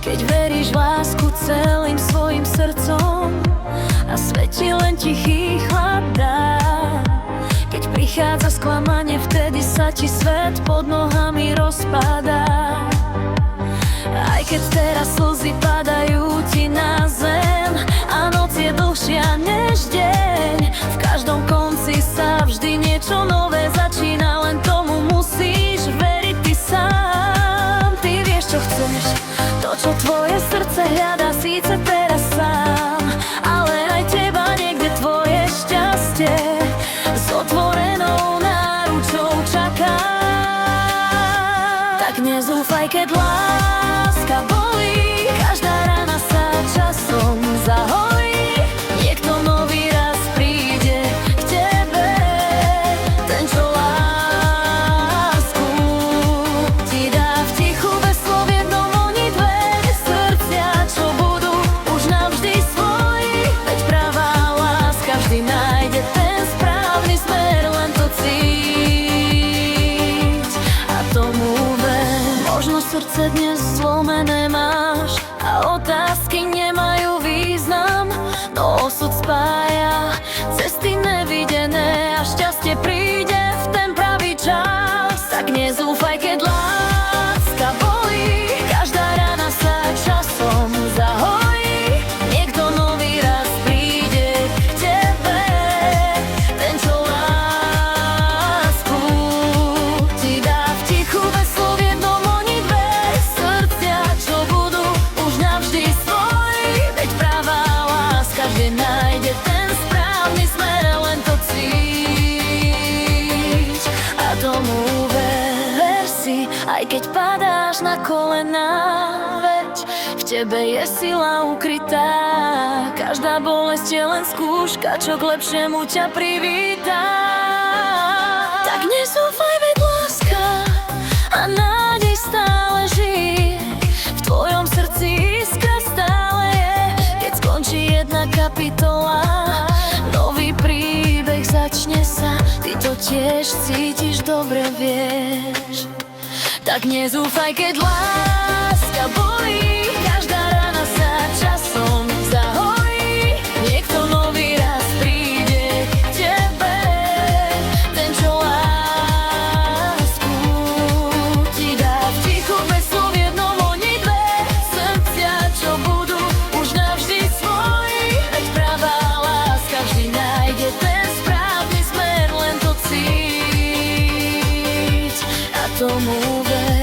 keď veríš v lásku celým svojim srdcom a svetí len tichý chlad dá. Keď prichádza sklamanie, vtedy sa ti svet pod nohami rozpadá. Aj keď teraz slzy padajú ti na zem a noc je dlhšia než deň, v každom konci sa vždy niečo nové začína, len tomu musíš veriť ty sám. Ty vieš, čo chceš, to, čo tvoje srdce hľadá, síce teraz sám, ale aj teba niekde tvoje šťastie s otvorenou náručou čaká. Tak nezúfaj, keď láska bolí, každá rana sa časom zahojí. Niekto nový raz príde k tebe, ten, čo lásku ti dá v tichu bez slov jednom oni dve srdcia, čo budú už navždy svoji. Veď pravá láska vždy nájde ten správny smer, len to cíť a tomu ver. Možno srdce dnes zlomené máš a otázky nemajú význam, no osud spája cesty nevidené a šťastie príde v ten pravý čas. Tak nezúfaj, keď láska bolí, každá rana sa časom zahojí. Niekto nový raz príde k tebe, ten, čo lásku ti dá v tichu bez slov jednom oni dve srdcia, čo budú už navždy svoji. Veď pravá láska vždy nájde ten správny smer, len to cíť a tomu ver si. Aj keď padáš na kolená, veď v tebe je sila ukrytá. Každá bolesť je len skúška, čo k lepšiemu ťa privítá. Tak nezúfaj, veď láska a nádej stále žije. V tvojom srdci iskra stále je. Keď skončí jedna kapitola, nový príbeh začne sa. Ty to tiež cítiš, dobre vieš. Tak nezúfaj, keď láska bolí, každá rana sa časom zahojí. Niekto nový raz príde k tebe, ten, čo lásku ti dá v tichu bez slov jednom oni dve srdcia, čo budú už navždy svoji. Veď pravá láska vždy nájde ten správny smer, len to cíť a tomu ver.